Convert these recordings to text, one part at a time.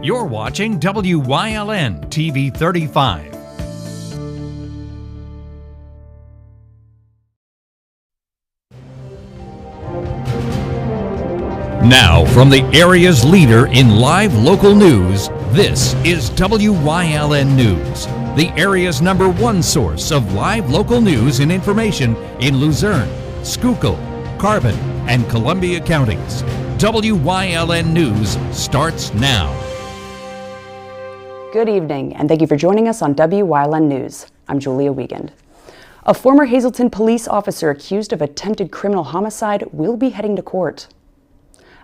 You're watching WYLN TV 35. Now, from the area's leader in live local news, this is WYLN News, the area's #1 source of live local news and information in Luzerne, Schuylkill, Carbon, and Columbia counties. WYLN News starts now. Good evening, and thank you for joining us on WYLN News. I'm Julia Wiegand. A former Hazleton police officer accused of attempted criminal homicide will be heading to court.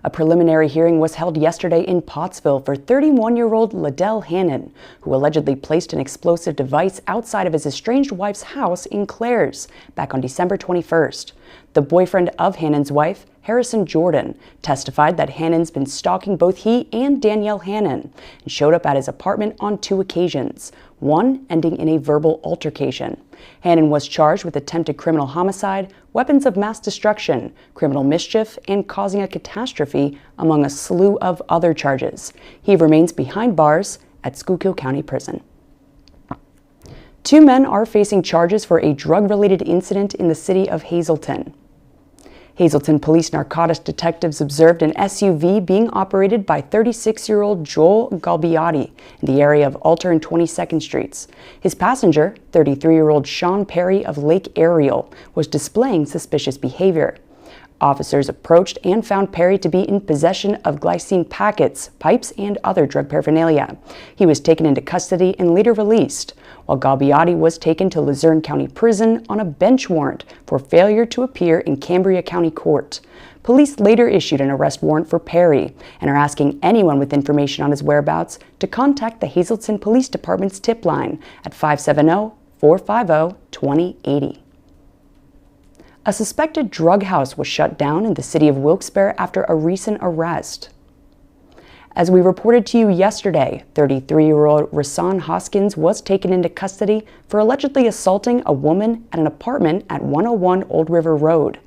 A preliminary hearing was held yesterday in Pottsville for 31-year-old Liddell Hannon, who allegedly placed an explosive device outside of his estranged wife's house in Clares back on December 21st. The boyfriend of Hannon's wife, Harrison Jordan, testified that Hannon's been stalking both he and Danielle Hannon and showed up at his apartment on 2 occasions, one ending in a verbal altercation. Hannon was charged with attempted criminal homicide, weapons of mass destruction, criminal mischief, and causing a catastrophe, among a slew of other charges. He remains behind bars at Schuylkill County Prison. 2 men are facing charges for a drug-related incident in the city of Hazleton. Hazleton police narcotics detectives observed an SUV being operated by 36-year-old Joel Galbiotti in the area of Alter and 22nd Streets. His passenger, 33-year-old Sean Perry of Lake Ariel, was displaying suspicious behavior. Officers approached and found Perry to be in possession of glycine packets, pipes, and other drug paraphernalia. He was taken into custody and later released, while Galbiotti was taken to Luzerne County Prison on a bench warrant for failure to appear in Cambria County Court. Police later issued an arrest warrant for Perry and are asking anyone with information on his whereabouts to contact the Hazleton Police Department's tip line at 570-450-2080. A suspected drug house was shut down in the city of Wilkes-Barre after a recent arrest. As we reported to you yesterday, 33-year-old Rasan Hoskins was taken into custody for allegedly assaulting a woman at an apartment at 101 Old River Road.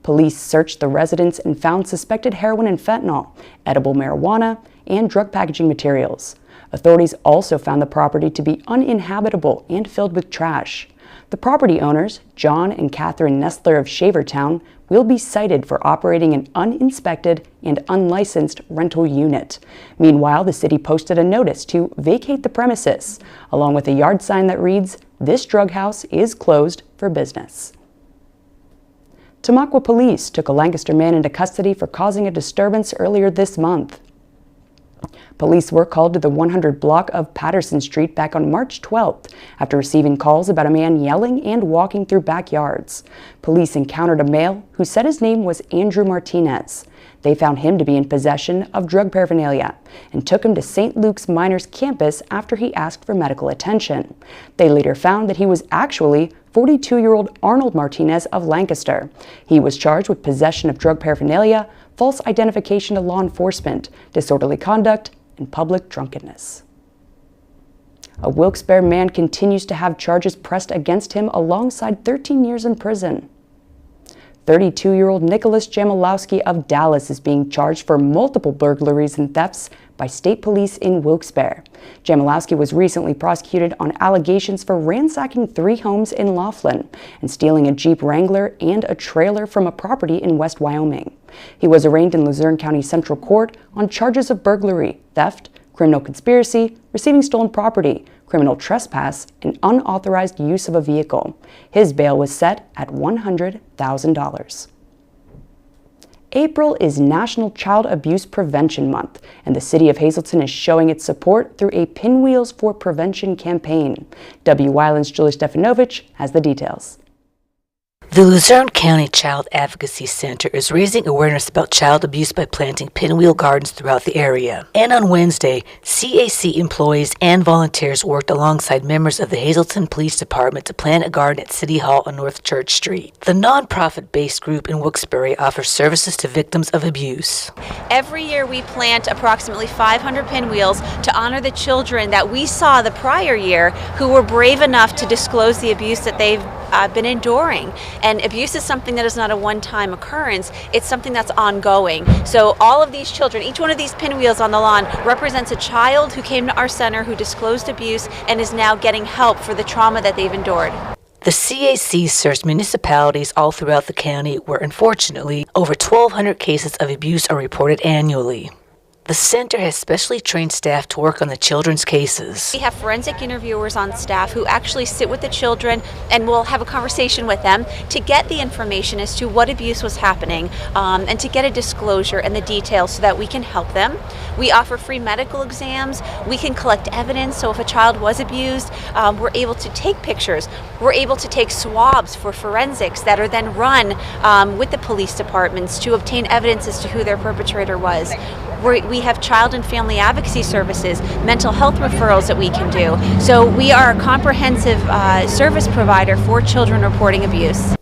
Police searched the residence and found suspected heroin and fentanyl, edible marijuana, and drug packaging materials. Authorities also found the property to be uninhabitable and filled with trash. The property owners, John and Catherine Nestler of Shavertown, will be cited for operating an uninspected and unlicensed rental unit. Meanwhile, the city posted a notice to vacate the premises, along with a yard sign that reads, "This drug house is closed for business." Tamaqua police took a Lancaster man into custody for causing a disturbance earlier this month. Police were called to the 100 block of Patterson Street back on March 12th after receiving calls about a man yelling and walking through backyards. Police encountered a male who said his name was Andrew Martinez. They found him to be in possession of drug paraphernalia and took him to St. Luke's Miners campus after he asked for medical attention. They later found that he was actually 42-year-old Arnold Martinez of Lancaster. He was charged with possession of drug paraphernalia, false identification to law enforcement, disorderly conduct, and public drunkenness. A Wilkes-Barre man continues to have charges pressed against him alongside 13 years in prison. 32-year-old Nicholas Jamalowski of Dallas is being charged for multiple burglaries and thefts by state police in Wilkes-Barre. Jamalowski was recently prosecuted on allegations for ransacking 3 homes in Laughlin and stealing a Jeep Wrangler and a trailer from a property in West Wyoming. He was arraigned in Luzerne County Central Court on charges of burglary, theft, criminal conspiracy, receiving stolen property, criminal trespass, and unauthorized use of a vehicle. His bail was set at $100,000. April is National Child Abuse Prevention Month, and the City of Hazleton is showing its support through a Pinwheels for Prevention campaign. WYLN's Julie Stefanovich has the details. The Luzerne County Child Advocacy Center is raising awareness about child abuse by planting pinwheel gardens throughout the area. And on Wednesday, CAC employees and volunteers worked alongside members of the Hazleton Police Department to plant a garden at City Hall on North Church Street. The nonprofit-based group in Wilkes-Barre offers services to victims of abuse. Every year we plant approximately 500 pinwheels to honor the children that we saw the prior year who were brave enough to disclose the abuse that they've been enduring. And abuse is something that is not a one-time occurrence, it's something that's ongoing. So all of these children, each one of these pinwheels on the lawn represents a child who came to our center who disclosed abuse and is now getting help for the trauma that they've endured. The CAC serves municipalities all throughout the county where, unfortunately, over 1,200 cases of abuse are reported annually. The center has specially trained staff to work on the children's cases. We have forensic interviewers on staff who actually sit with the children and will have a conversation with them to get the information as to what abuse was happening and to get a disclosure and the details so that we can help them. We offer free medical exams. We can collect evidence. So if a child was abused, we're able to take pictures. We're able to take swabs for forensics that are then run with the police departments to obtain evidence as to who their perpetrator was. We have child and family advocacy services, mental health referrals that we can do. So we are a comprehensive service provider for children reporting abuse.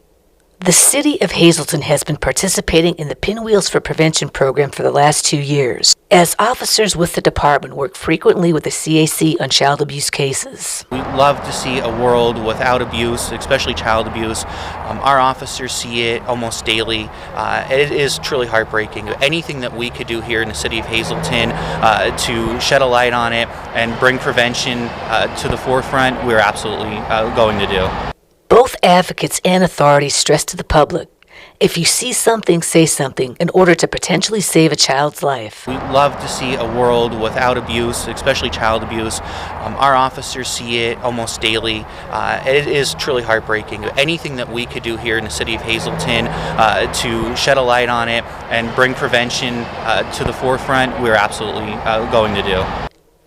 The City of Hazleton has been participating in the Pinwheels for Prevention program for the last 2 years, as officers with the department work frequently with the CAC on child abuse cases. We love to see a world without abuse, especially child abuse. Our officers see it almost daily. It is truly heartbreaking. Anything that we could do here in the City of Hazleton to shed a light on it and bring prevention to the forefront, we're absolutely going to do. Both advocates and authorities stress to the public, if you see something, say something in order to potentially save a child's life. We love to see a world without abuse, especially child abuse. Our officers see it almost daily. It is truly heartbreaking. Anything that we could do here in the City of Hazleton to shed a light on it and bring prevention to the forefront, we're absolutely going to do.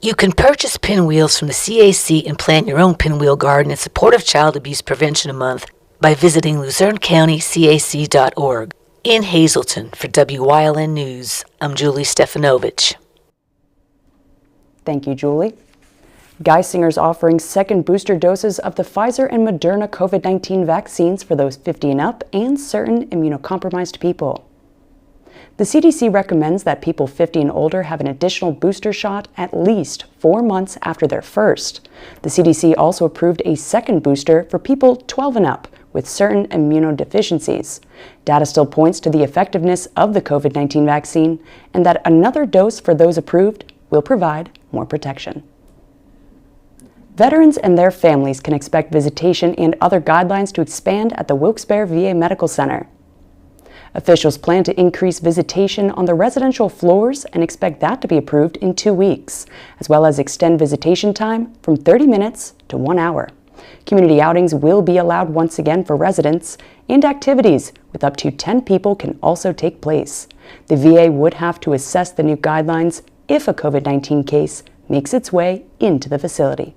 You can purchase pinwheels from the CAC and plant your own pinwheel garden in support of Child Abuse Prevention Month by visiting LuzerneCountyCAC.org. In Hazleton, for Wyln News, I'm Julie Stefanovich. Thank you, Julie. Geisinger's offering second booster doses of the Pfizer and Moderna COVID-19 vaccines for those 50 and up and certain immunocompromised people. The CDC recommends that people 50 and older have an additional booster shot at least 4 months after their first. The CDC also approved a second booster for people 12 and up with certain immunodeficiencies. Data still points to the effectiveness of the COVID-19 vaccine and that another dose for those approved will provide more protection. Veterans and their families can expect visitation and other guidelines to expand at the Wilkes-Barre VA Medical Center. Officials plan to increase visitation on the residential floors and expect that to be approved in 2 weeks, as well as extend visitation time from 30 minutes to 1 hour. Community outings will be allowed once again for residents, and activities with up to 10 people can also take place. The VA would have to assess the new guidelines if a COVID-19 case makes its way into the facility.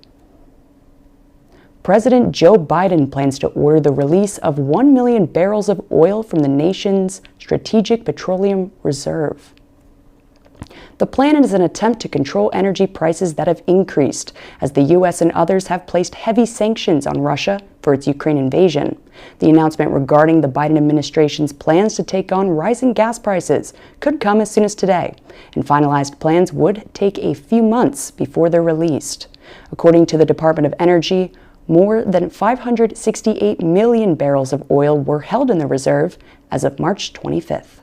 President Joe Biden plans to order the release of 1 million barrels of oil from the nation's Strategic Petroleum Reserve. The plan is an attempt to control energy prices that have increased as the U.S. and others have placed heavy sanctions on Russia for its Ukraine invasion. The announcement regarding the Biden administration's plans to take on rising gas prices could come as soon as today, and finalized plans would take a few months before they're released. According to the Department of Energy, more than 568 million barrels of oil were held in the reserve as of March 25th.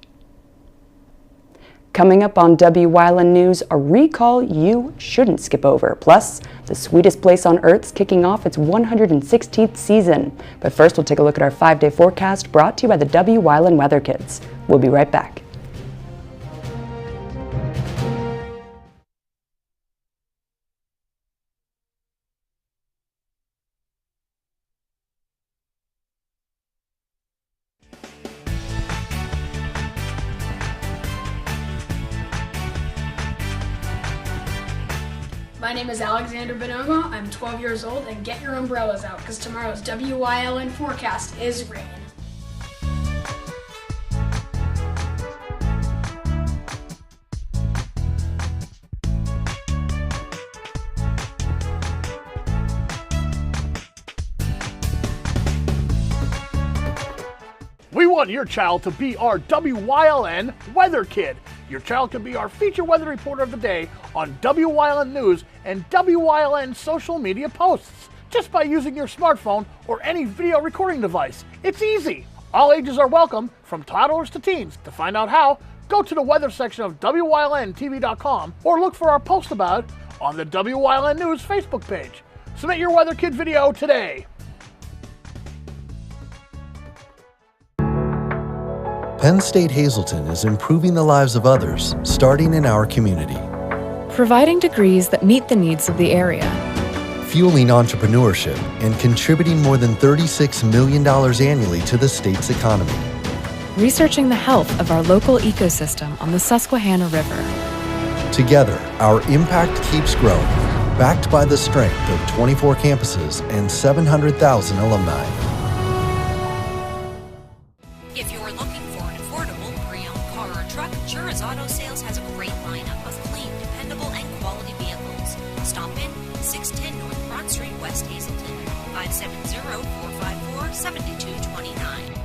Coming up on Wyln News, a recall you shouldn't skip over. Plus, the sweetest place on Earth's kicking off its 116th season. But first, we'll take a look at our 5-day forecast brought to you by the Wyln Weather Kids. We'll be right back. My name is Alexander Bonoma. I'm 12 years old, and get your umbrellas out because tomorrow's Wyln forecast is rain. We want your child to be our Wyln Weather Kid. Your child can be our feature weather reporter of the day on Wyln News and Wyln social media posts. just by using your smartphone or any video recording device. It's easy. All ages are welcome, from toddlers to teens. To find out how, go to the weather section of WYLNTV.com or look for our post about it on the WYLN News Facebook page. Submit your Weather Kid video today. Penn State Hazleton is improving the lives of others, starting in our community. Providing degrees that meet the needs of the area. Fueling entrepreneurship and contributing more than $36 million annually to the state's economy. Researching the health of our local ecosystem on the Susquehanna River. Together, our impact keeps growing, backed by the strength of 24 campuses and 700,000 alumni. If you're looking for an affordable pre-owned car or truck, Jura's Auto Sales has a great lineup of clean, dependable, and quality vehicles. Stop in 610 North Broad Street, West Hazleton, 570-454-7229.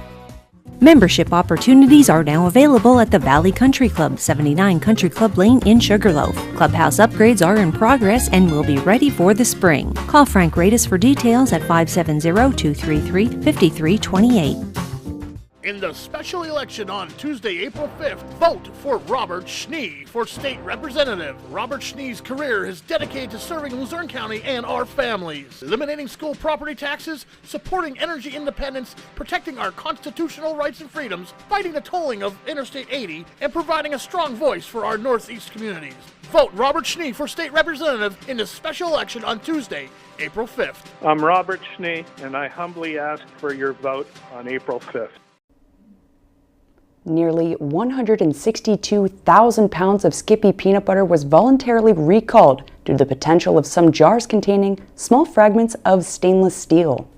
Membership opportunities are now available at the Valley Country Club, 79 Country Club Lane in Sugarloaf. Clubhouse upgrades are in progress and will be ready for the spring. Call Frank Radis for details at 570-233-5328. In the special election on Tuesday, April 5th, vote for Robert Schnee for state representative. Robert Schnee's career is dedicated to serving Luzerne County and our families, eliminating school property taxes, supporting energy independence, protecting our constitutional rights and freedoms, fighting the tolling of Interstate 80, and providing a strong voice for our Northeast communities. Vote Robert Schnee for state representative in the special election on Tuesday, April 5th. I'm Robert Schnee, and I humbly ask for your vote on April 5th. Nearly 162,000 pounds of Skippy peanut butter was voluntarily recalled due to the potential of some jars containing small fragments of stainless steel.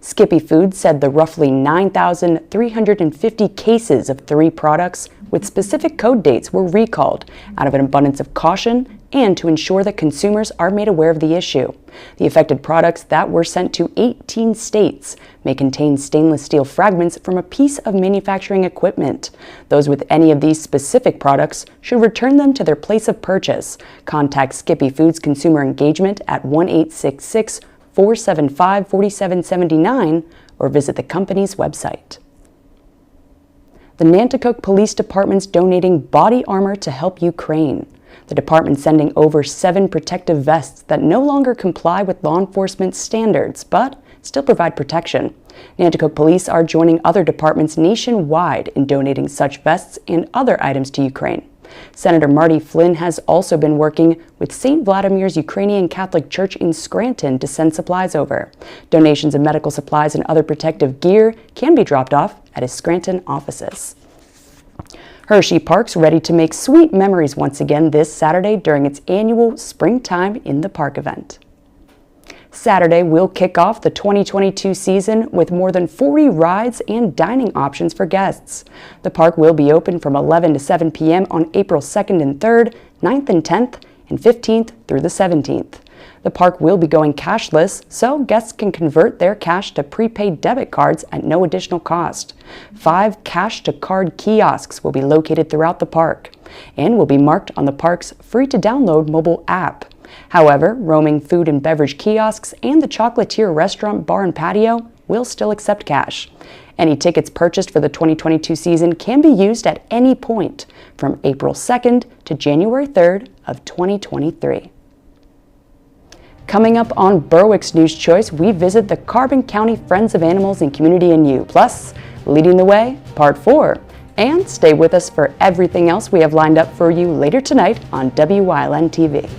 Skippy Foods said the roughly 9,350 cases of 3 products with specific code dates were recalled out of an abundance of caution and to ensure that consumers are made aware of the issue. The affected products that were sent to 18 states may contain stainless steel fragments from a piece of manufacturing equipment. Those with any of these specific products should return them to their place of purchase. Contact Skippy Foods Consumer Engagement at 1-866-475-4779 or visit the company's website. The Nanticoke Police Department's donating body armor to help Ukraine. The department's sending over 7 protective vests that no longer comply with law enforcement standards, but still provide protection. Nanticoke Police are joining other departments nationwide in donating such vests and other items to Ukraine. Senator Marty Flynn has also been working with St. Vladimir's Ukrainian Catholic Church in Scranton to send supplies over. Donations of medical supplies and other protective gear can be dropped off at his Scranton offices. Hershey Park's ready to make sweet memories once again this Saturday during its annual Springtime in the Park event. Saturday will kick off the 2022 season with more than 40 rides and dining options for guests. The park will be open from 11 to 7 p.m. on April 2nd and 3rd, 9th and 10th, and 15th through the 17th. The park will be going cashless, so guests can convert their cash to prepaid debit cards at no additional cost. 5 cash-to-card kiosks will be located throughout the park and will be marked on the park's free-to-download mobile app. However, roaming food and beverage kiosks and the Chocolatier restaurant, bar, and patio will still accept cash. Any tickets purchased for the 2022 season can be used at any point from April 2nd to January 3rd of 2023. Coming up on Berwick's News Choice, we visit the Carbon County Friends of Animals and Community in You, plus Leading the Way, Part 4. And stay with us for everything else we have lined up for you later tonight on WYLN TV.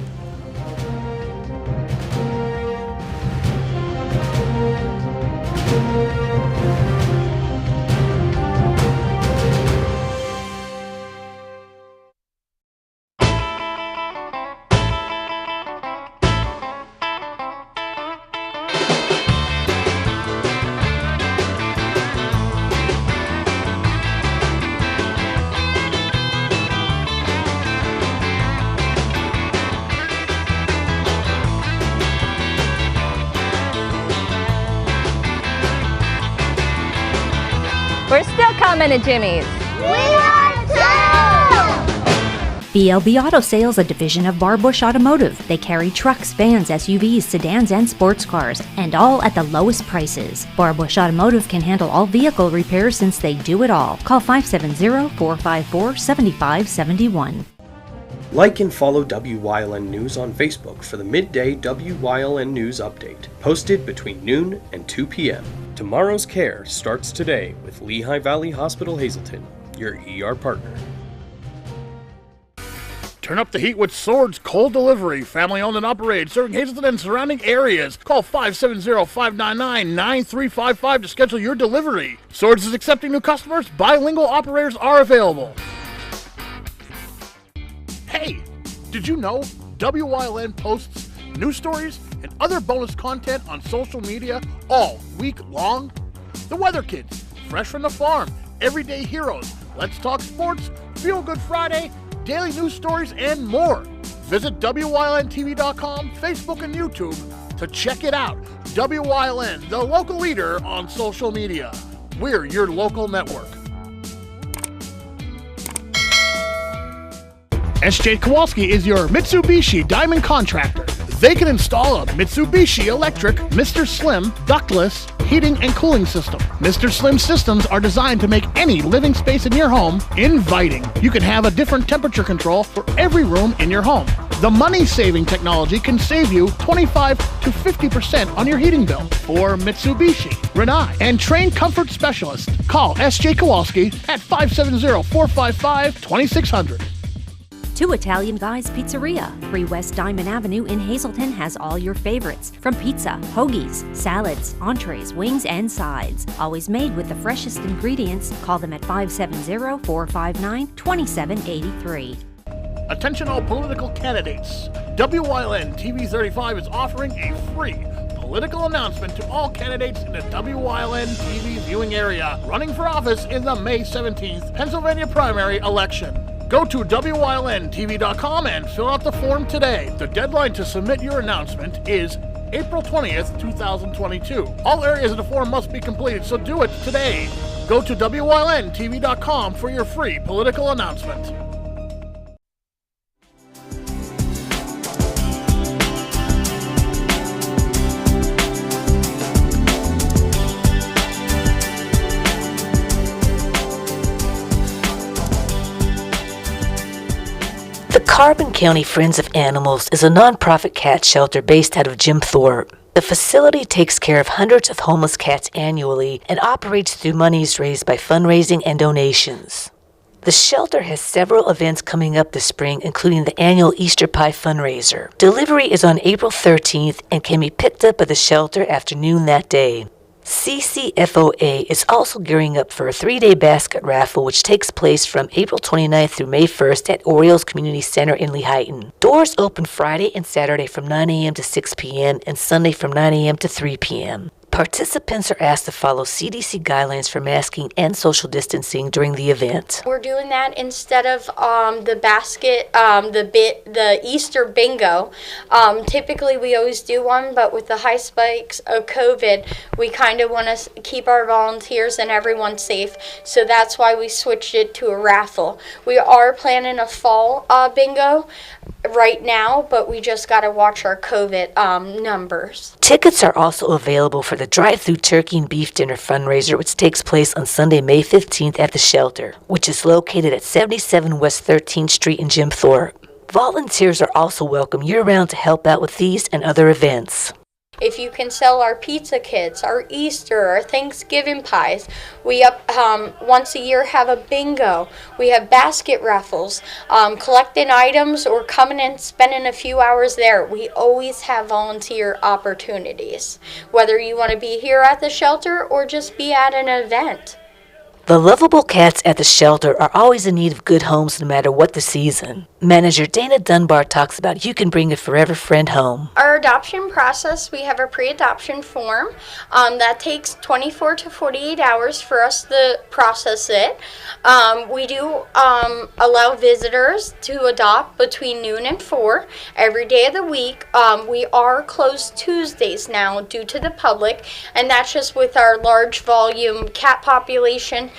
We're still coming to Jimmy's. We are too! BLB Auto Sales, a division of Barbush Automotive. They carry trucks, vans, SUVs, sedans, and sports cars, and all at the lowest prices. Barbush Automotive can handle all vehicle repairs since they do it all. Call 570-454-7571. Like and follow WYLN News on Facebook for the midday WYLN News update, posted between noon and 2 p.m. Tomorrow's care starts today with Lehigh Valley Hospital Hazleton, your ER partner. Turn up the heat with Swords Cold Delivery, family-owned and operated, serving Hazleton and surrounding areas. Call 570-599-9355 to schedule your delivery. Swords is accepting new customers. Bilingual operators are available. Hey, did you know WYLN posts news stories and other bonus content on social media all week long? The Weather Kids, Fresh from the Farm, Everyday Heroes, Let's Talk Sports, Feel Good Friday, daily news stories, and more. Visit WYLNTV.com, Facebook, and YouTube to check it out. WYLN, the local leader on social media. We're your local network. SJ Kowalski is your Mitsubishi Diamond Contractor. They can install a Mitsubishi electric Mr. Slim ductless heating and cooling system. Mr. Slim systems are designed to make any living space in your home inviting. You can have a different temperature control for every room in your home. The money-saving technology can save you 25 to 50% on your heating bill. For Mitsubishi, Rinnai, and trained comfort specialists, call SJ Kowalski at 570-455-2600. Two Italian Guys Pizzeria. 3 West Diamond Avenue in Hazleton has all your favorites, from pizza, hoagies, salads, entrees, wings, and sides. Always made with the freshest ingredients. Call them at 570-459-2783. Attention all political candidates. WYLN TV 35 is offering a free political announcement to all candidates in the WYLN TV viewing area running for office in the May 17th Pennsylvania primary election. Go to WYLNTV.com and fill out the form today. The deadline to submit your announcement is April 20th, 2022. All areas of the form must be completed, so do it today. Go to WYLNTV.com for your free political announcement. Carbon County Friends of Animals is a nonprofit cat shelter based out of Jim Thorpe. The facility takes care of hundreds of homeless cats annually and operates through monies raised by fundraising and donations. The shelter has several events coming up this spring, including the annual Easter Pie fundraiser. Delivery is on April 13th and can be picked up at the shelter after noon that day. CCFOA is also gearing up for a 3-day basket raffle which takes place from April 29th through May 1st at Orioles Community Center in Lehighton. Doors open Friday and Saturday from 9 a.m. to 6 p.m. and Sunday from 9 a.m. to 3 p.m. Participants are asked to follow CDC guidelines for masking and social distancing during the event. We're doing that instead of the Easter bingo. Typically we always do one, but with the high spikes of COVID, we kind of want to keep our volunteers and everyone safe, so that's why we switched it to a raffle. We are planning a fall bingo right now, but we just got to watch our COVID numbers. Tickets are also available for the drive-through turkey and beef dinner fundraiser, which takes place on Sunday, May 15th at the shelter, which is located at 77 West 13th Street in Jim Thorpe. Volunteers are also welcome year-round to help out with these and other events. If you can sell our pizza kits, our Easter, our Thanksgiving pies, we once a year have a bingo. We have basket raffles, collecting items or coming and spending a few hours there. We always have volunteer opportunities, whether you want to be here at the shelter or just be at an event. The lovable cats at the shelter are always in need of good homes no matter what the season. Manager Dana Dunbar talks about you can bring a forever friend home. Our adoption process, we have a pre-adoption form that takes 24 to 48 hours for us to process it. We do allow visitors to adopt between noon and 4 every day of the week. We are closed Tuesdays now due to the public, and that's just with our large volume cat population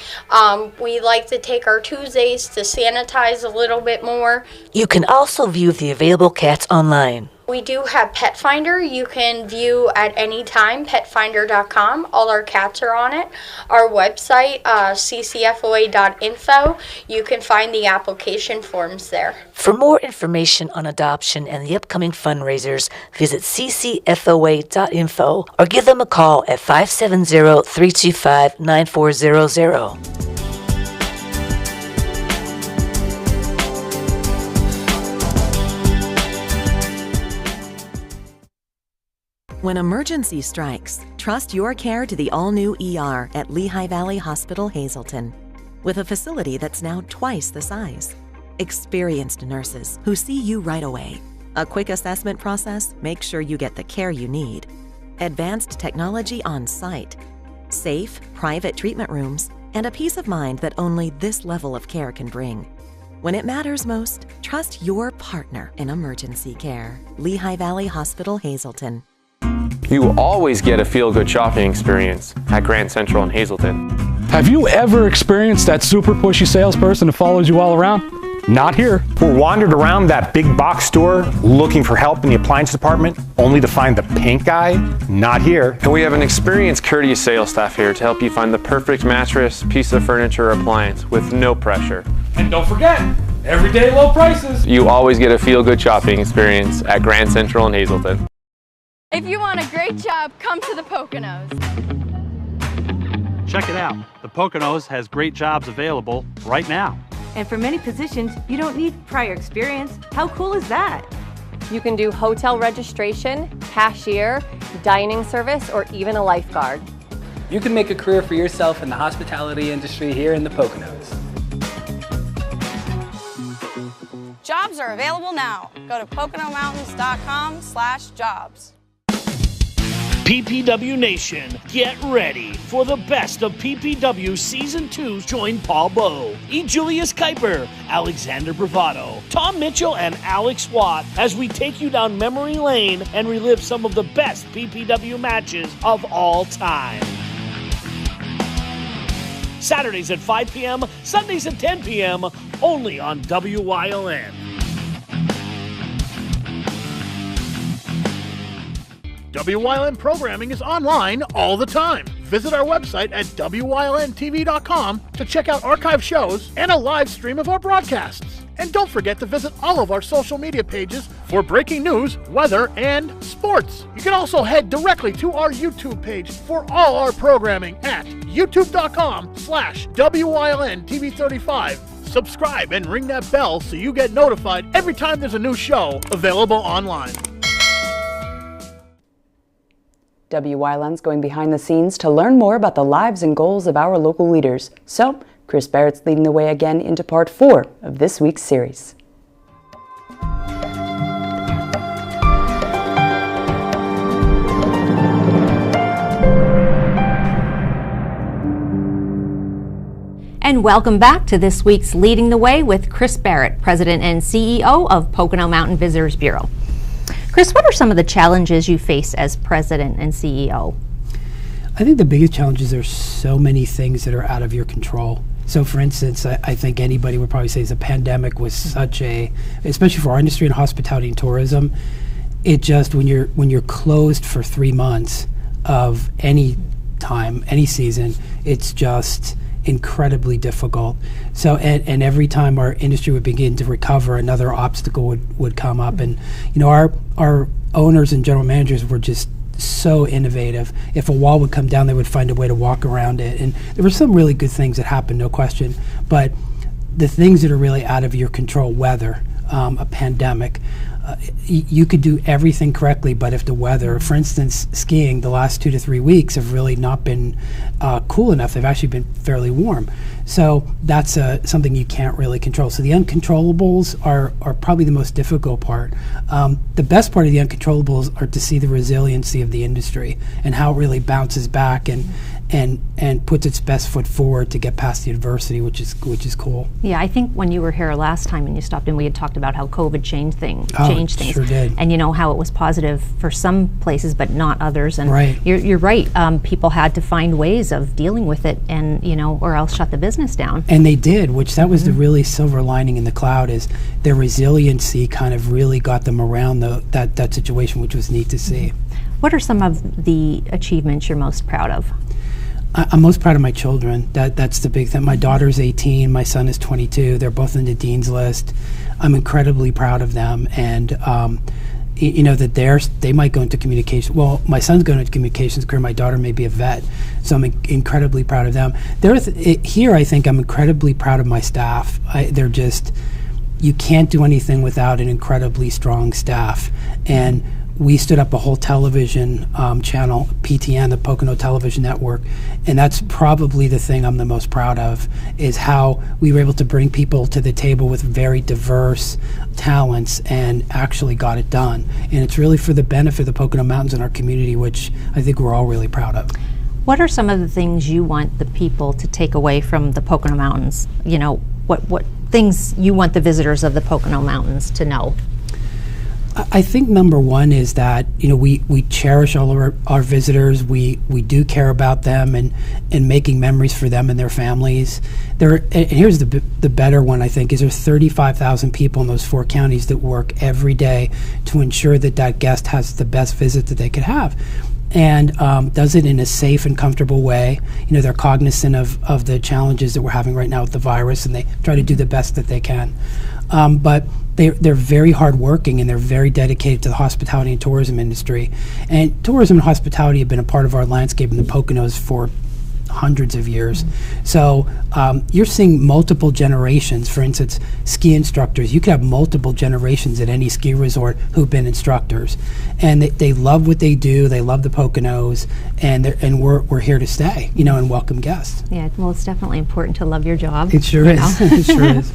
We like to take our Tuesdays to sanitize a little bit more. You can also view the available cats online. We do have Pet Finder. You can view at any time, petfinder.com. All our cats are on it. Our website, ccfoa.info, you can find the application forms there. For more information on adoption and the upcoming fundraisers, visit ccfoa.info or give them a call at 570-325-9400. When emergency strikes, trust your care to the all-new ER at Lehigh Valley Hospital, Hazleton. With a facility that's now twice the size. Experienced nurses who see you right away. A quick assessment process makes sure you get the care you need. Advanced technology on site. Safe, private treatment rooms, and a peace of mind that only this level of care can bring. When it matters most, trust your partner in emergency care. Lehigh Valley Hospital, Hazleton. You always get a feel-good shopping experience at Grand Central in Hazleton. Have you ever experienced that super pushy salesperson who follows you all around? Not here. Or wandered around that big box store looking for help in the appliance department, only to find the pink guy? Not here. And we have an experienced, courteous sales staff here to help you find the perfect mattress, piece of furniture, or appliance with no pressure. And don't forget, everyday low prices. You always get a feel-good shopping experience at Grand Central in Hazleton. If you want a great job, come to the Poconos. Check it out. The Poconos has great jobs available right now. And for many positions, you don't need prior experience. How cool is that? You can do hotel registration, cashier, dining service, or even a lifeguard. You can make a career for yourself in the hospitality industry here in the Poconos. Jobs are available now. Go to PoconoMountains.com/jobs. PPW Nation, get ready for the best of PPW Season 2. Join Paul Bowe, E. Julius Kuiper, Alexander Bravado, Tom Mitchell, and Alex Watt as we take you down memory lane and relive some of the best PPW matches of all time. Saturdays at 5 p.m., Sundays at 10 p.m., only on WYLN. WYLN programming is online all the time. Visit our website at WYLNTV.com to check out archive shows and a live stream of our broadcasts. And don't forget to visit all of our social media pages for breaking news, weather, and sports. You can also head directly to our YouTube page for all our programming at youtube.com/WYLNTV35. Subscribe and ring that bell so you get notified every time there's a new show available online. WYLN's going behind the scenes to learn more about the lives and goals of our local leaders. So, Chris Barrett's leading the way again into part 4 of this week's series. And welcome back to this week's Leading the Way with Chris Barrett, President and CEO of Pocono Mountain Visitors Bureau. Chris, what are some of the challenges you face as President and CEO? I think the biggest challenge is there's so many things that are out of your control. So for instance, I think anybody would probably say the pandemic was such a, especially for our industry in hospitality and tourism, it just, when you're closed for 3 months of any time, any season, it's just incredibly difficult. So and every time our industry would begin to recover, another obstacle would come up. And you know, our owners and general managers were just so innovative. If a wall would come down, they would find a way to walk around it. And there were some really good things that happened, no question. But the things that are really out of your control, weather, a pandemic, you could do everything correctly, but if the weather, for instance, skiing, the last 2 to 3 weeks have really not been cool enough. They've actually been fairly warm. So that's something you can't really control. So the uncontrollables are probably the most difficult part. The best part of the uncontrollables are to see the resiliency of the industry and how it really bounces back and puts its best foot forward to get past the adversity, which is cool. Yeah, I think when you were here last time and you stopped in, we had talked about how COVID changed things. Sure did. And you know how it was positive for some places but not others. And right. You're right. People had to find ways of dealing with it, and or else shut the business down. And they did, which that was the really silver lining in the cloud, is their resiliency kind of really got them around that situation, which was neat to see. What are some of the achievements you're most proud of? I'm most proud of my children. That's the big thing. My daughter's 18, my son is 22. They're both in the Dean's List. I'm incredibly proud of them, and that they might go into communication. Well, my son's going into communications career. My daughter may be a vet, so I'm incredibly proud of them. Here, I think I'm incredibly proud of my staff. They're just, you can't do anything without an incredibly strong staff, and we stood up a whole television channel, PTN, the Pocono Television Network, and that's probably the thing I'm the most proud of, is how we were able to bring people to the table with very diverse talents and actually got it done. And it's really for the benefit of the Pocono Mountains and our community, which I think we're all really proud of. What are some of the things you want the people to take away from the Pocono Mountains? What things you want the visitors of the Pocono Mountains to know? I think number one is that we cherish all of our visitors. We do care about them and making memories for them and their families. And here's the better one, I think, is there's 35,000 people in those 4 counties that work every day to ensure that guest has the best visit that they could have, and does it in a safe and comfortable way. They're cognizant of the challenges that we're having right now with the virus, and they try to do the best that they can. But they're very hardworking, and they're very dedicated to the hospitality and tourism industry. And tourism and hospitality have been a part of our landscape in the Poconos for hundreds of years. So you're seeing multiple generations. For instance, ski instructors. You could have multiple generations at any ski resort who've been instructors, and they love what they do. They love the Poconos, and we're here to stay, and welcome guests. Yeah, well, it's definitely important to love your job. It sure is. It sure is.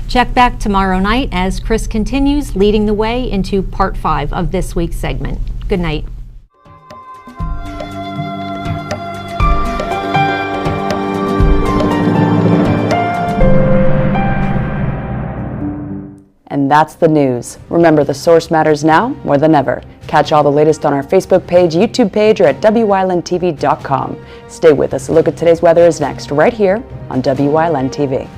Check back tomorrow night as Chris continues leading the way into part 5 of this week's segment. Good night. And that's the news. Remember, the source matters now more than ever. Catch all the latest on our Facebook page, YouTube page, or at WYLNTV.com. Stay with us. A look at today's weather is next, right here on WYLN TV.